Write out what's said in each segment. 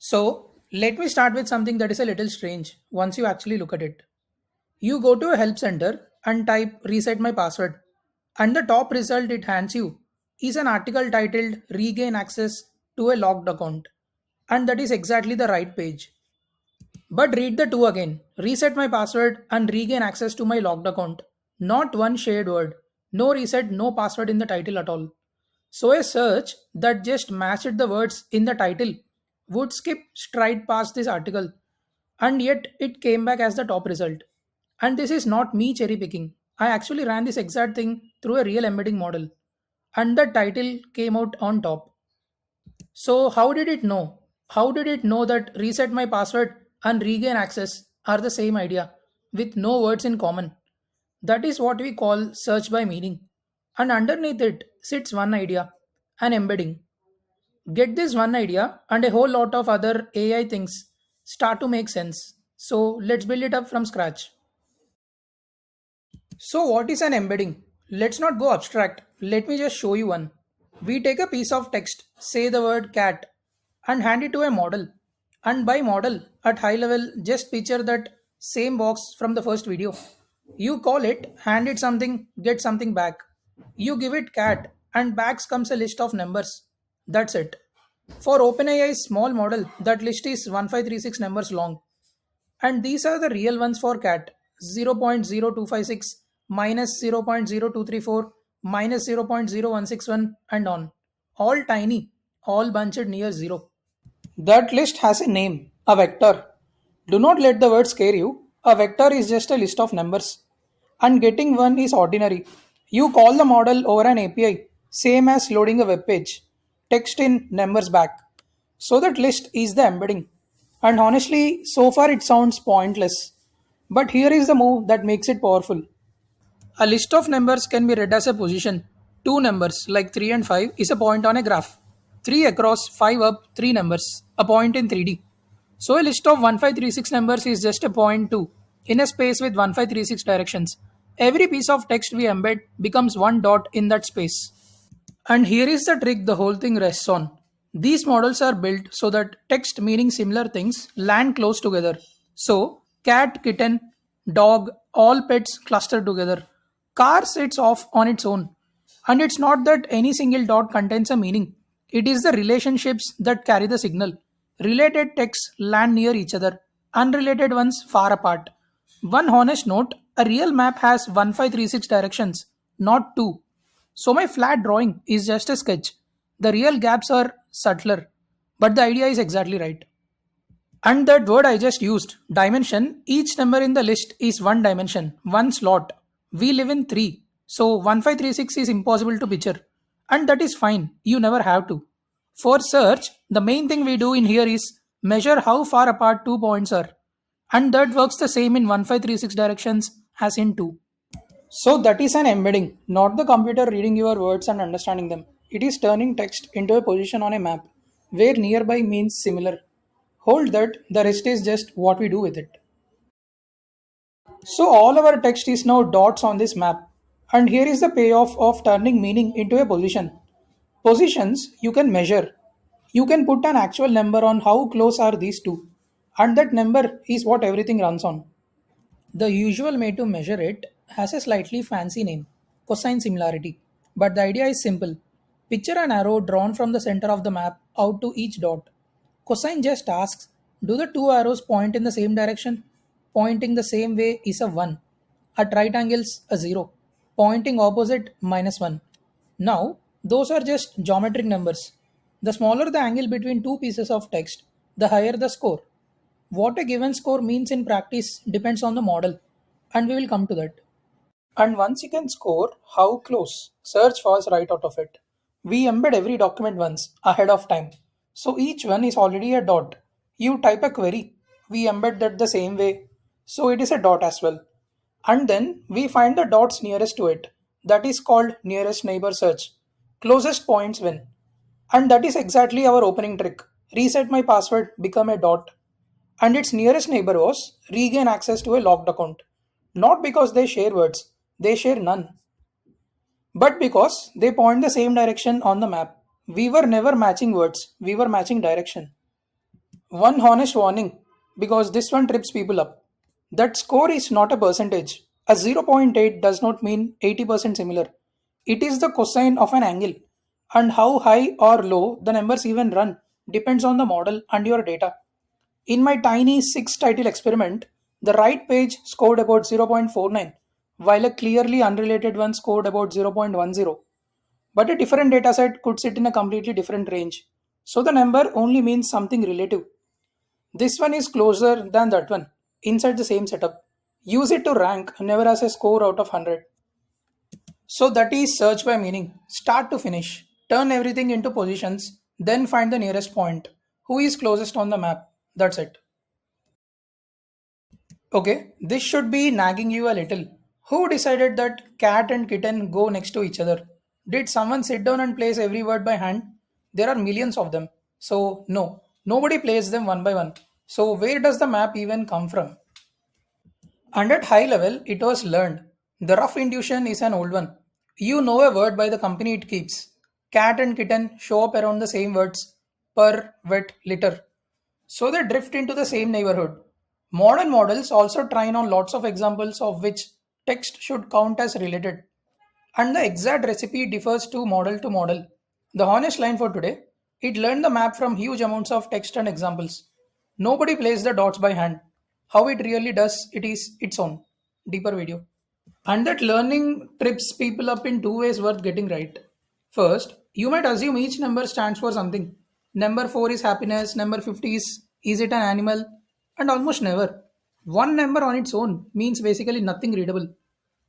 So, let me start with something that is a little strange once you actually look at it. You go to a help center and type reset my password, and the top result it hands you is an article titled Regain Access to a Locked Account. And that is exactly the right page. But read the two again: reset my password and regain access to my locked account. Not one shared word. No reset, no password in the title at all. So a search that just matched the words in the title would skip straight past this article, and yet it came back as the top result. And this is not me cherry picking. I actually ran this exact thing through a real embedding model, and the title came out on top. So, how did it know? How did it know that reset my password and regain access are the same idea with no words in common? That is what we call search by meaning. And underneath it sits one idea, an embedding. Get this one idea, and a whole lot of other AI things start to make sense. So, let's build it up from scratch. So, what is an embedding? Let's not go abstract. Let me just show you one. We take a piece of text, say the word cat, and hand it to a model. And by model, at high level, just picture that same box from the first video. You call it, hand it something, get something back. You give it cat, and back comes a list of numbers. That's it. For OpenAI's small model, that list is 1536 numbers long. And these are the real ones for cat: 0.0256 minus 0.0234 minus 0.0161 and on. All tiny, all bunched near 0. That list has a name, a vector. Do not let the word scare you. A vector is just a list of numbers. And getting one is ordinary. You call the model over an API, same as loading a web page. Text in, numbers back. So that list is the embedding. And honestly, so far it sounds pointless. But here is the move that makes it powerful. A list of numbers can be read as a position. Two numbers, like 3 and 5, is a point on a graph. 3 across, 5 up, 3 numbers, a point in 3D. So a list of 1536 numbers is just a point 2 in a space with 1536 directions. Every piece of text we embed becomes one dot in that space. And here is the trick the whole thing rests on. These models are built so that text meaning similar things land close together. So, cat, kitten, dog, all pets cluster together. Car sits off on its own. And it's not that any single dot contains a meaning, it is the relationships that carry the signal. Related texts land near each other, unrelated ones far apart. One honest note: a real map has 1536 directions, not 2. So my flat drawing is just a sketch. The real gaps are subtler, but the idea is exactly right. And that word I just used, dimension, each number in the list is one dimension, one slot. We live in 3. So 1536 is impossible to picture. And that is fine. You never have to. For search, the main thing we do in here is measure how far apart 2 points are. And that works the same in 1536 directions as in 2. So that is an embedding, not the computer reading your words and understanding them. It is turning text into a position on a map, where nearby means similar. Hold that, the rest is just what we do with it. So all our text is now dots on this map. And here is the payoff of turning meaning into a position. Positions you can measure. You can put an actual number on how close are these two. And that number is what everything runs on. The usual way to measure it has a slightly fancy name, cosine similarity. But the idea is simple. Picture an arrow drawn from the center of the map out to each dot. Cosine just asks, do the two arrows point in the same direction? Pointing the same way is a 1. At right angles, a 0. Pointing opposite, minus 1. Now, those are just geometric numbers. The smaller the angle between two pieces of text, the higher the score. What a given score means in practice depends on the model, and we will come to that. And once you can score how close, search falls right out of it. We embed every document once ahead of time. So each one is already a dot. You type a query, we embed that the same way. So it is a dot as well. And then we find the dots nearest to it. That is called nearest neighbor search. Closest points win. And that is exactly our opening trick. Reset my password, become a dot. And its nearest neighbor was regain access to a locked account. Not because they share words, they share none, but because they point the same direction on the map. We were never matching words, we were matching direction. One honest warning, because this one trips people up. That score is not a percentage. A zero point 0.8 does not mean 80% similar. It is the cosine of an angle. And how high or low the numbers even run depends on the model and your data. In my tiny 6 title experiment, the right page scored about 0.49, while a clearly unrelated one scored about 0.10. But a different dataset could sit in a completely different range. So the number only means something relative. This one is closer than that one inside the same setup. Use it to rank, never as a score out of 100. So that is search by meaning, start to finish. Turn everything into positions, then find the nearest point. Who is closest on the map? That's it. Okay, this should be nagging you a little. Who decided that cat and kitten go next to each other? Did someone sit down and place every word by hand? There are millions of them. So, no, nobody plays them one by one. So, where does the map even come from? And at high level, it was learned. The rough intuition is an old one. You know a word by the company it keeps. Cat and kitten show up around the same words purr, wet, litter. So they drift into the same neighborhood. Modern models also train on lots of examples of which text should count as related. And the exact recipe differs to model to model. The honest line for today, it learned the map from huge amounts of text and examples. Nobody plays the dots by hand. How it really does, it is its own. Deeper video. And that learning trips people up in two ways worth getting right. First, you might assume each number stands for something. Number 4 is happiness, number 50 is it an animal? And almost never. One number on its own means basically nothing readable.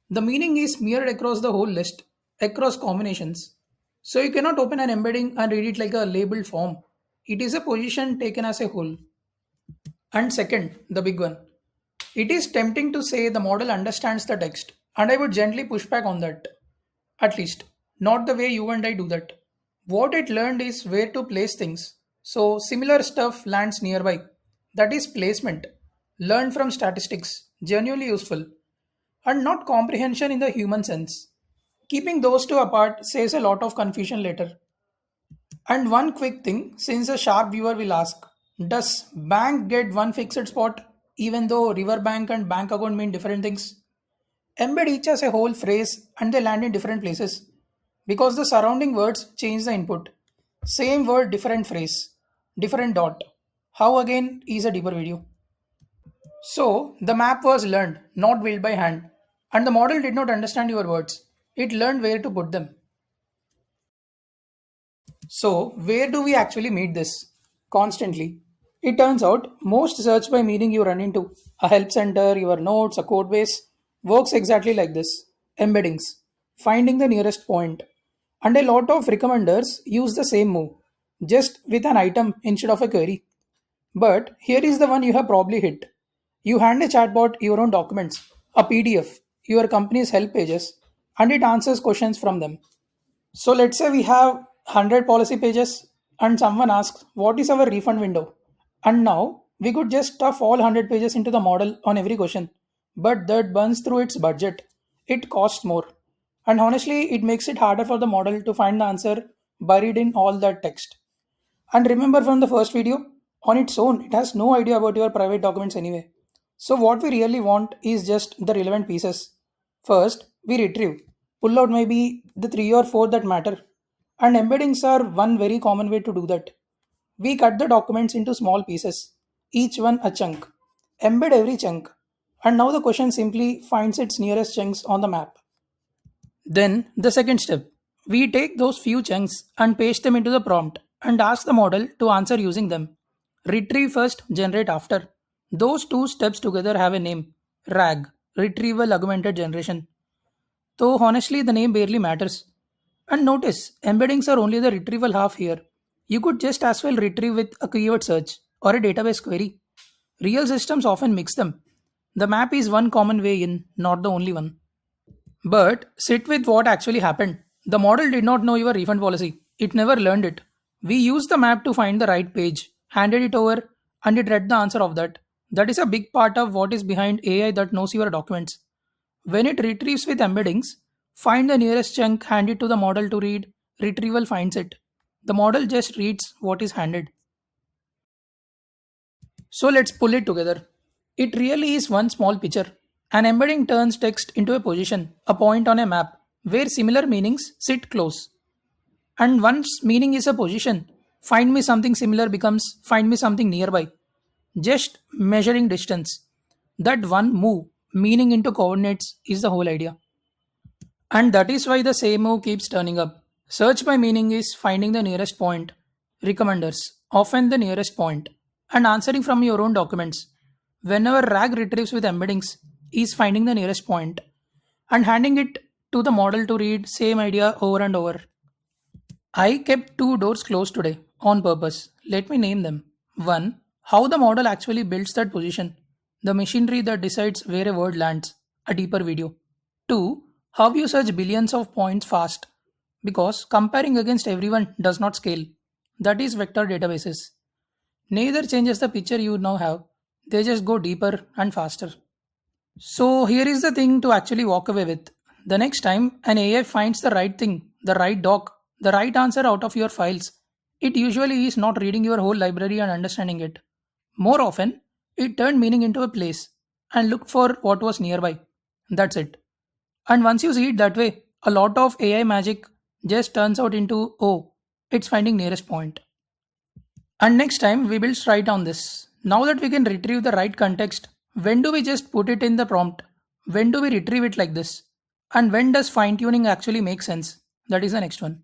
The meaning is mirrored across the whole list, across combinations. So you cannot open an embedding and read it like a labeled form. It is a position taken as a whole. And second, the big one. It is tempting to say the model understands the text, and I would gently push back on that. At least, not the way you and I do that. What it learned is where to place things. So, similar stuff lands nearby. That is placement. Learned from statistics, genuinely useful, and not comprehension in the human sense. Keeping those two apart saves a lot of confusion later. And one quick thing, since a sharp viewer will ask, does bank get one fixed spot even though river bank and bank account mean different things? Embed each as a whole phrase and they land in different places because the surrounding words change the input. Same word, different phrase, different dot. How again is a deeper video. So the map was learned, not built by hand, and the model did not understand your words. It learned where to put them. So, where do we actually meet this? Constantly. It turns out most search by meaning you run into, a help center, your notes, a code base, works exactly like this. Embeddings, finding the nearest point. And a lot of recommenders use the same move, just with an item instead of a query. But here is the one you have probably hit. You hand a chatbot your own documents, a PDF, your company's help pages, and it answers questions from them. So let's say we have 100 policy pages and someone asks, what is our refund window? And now we could just stuff all 100 pages into the model on every question. But that burns through its budget. It costs more. And honestly, it makes it harder for the model to find the answer buried in all that text. And remember from the first video, on its own, it has no idea about your private documents anyway. So what we really want is just the relevant pieces. First, we retrieve. Pull out maybe the 3 or 4 that matter. And embeddings are one very common way to do that. We cut the documents into small pieces, each one a chunk. Embed every chunk. And now the question simply finds its nearest chunks on the map. Then, the second step, we take those few chunks and paste them into the prompt and ask the model to answer using them. Retrieve first, generate after. Those two steps together have a name RAG, Retrieval Augmented Generation. Though honestly, the name barely matters. And notice, embeddings are only the retrieval half here. You could just as well retrieve with a keyword search or a database query. Real systems often mix them. The map is one common way in, not the only one. But sit with what actually happened. The model did not know your refund policy. It never learned it. We used the map to find the right page, handed it over, and it read the answer of that. That is a big part of what is behind AI that knows your documents. When it retrieves with embeddings, find the nearest chunk, hand it to the model to read, retrieval finds it. The model just reads what is handed. So let's pull it together. It really is one small picture. An embedding turns text into a position, a point on a map, where similar meanings sit close. And once meaning is a position, find me something similar becomes find me something nearby. Just measuring distance. That one move, meaning into coordinates, is the whole idea. And that is why the same move keeps turning up. Search by meaning is finding the nearest point. Recommenders, often the nearest point. And answering from your own documents. Whenever RAG retrieves with embeddings, is finding the nearest point and handing it to the model to read same idea over and over. I kept two doors closed today on purpose. Let me name them. 1. How the model actually builds that position. The machinery that decides where a word lands. A deeper video. 2. How you search billions of points fast. Because comparing against everyone does not scale. That is vector databases. Neither changes the picture you now have. They just go deeper and faster. So here is the thing to actually walk away with. The next time an AI finds the right thing, the right doc, the right answer out of your files, it usually is not reading your whole library and understanding it. More often, it turned meaning into a place and looked for what was nearby. That's it. And once you see it that way, a lot of AI magic just turns out into, oh, it's finding nearest point. And next time we will write on this. Now that we can retrieve the right context, when do we just put it in the prompt? When do we retrieve it like this? And when does fine tuning actually make sense? That is the next one.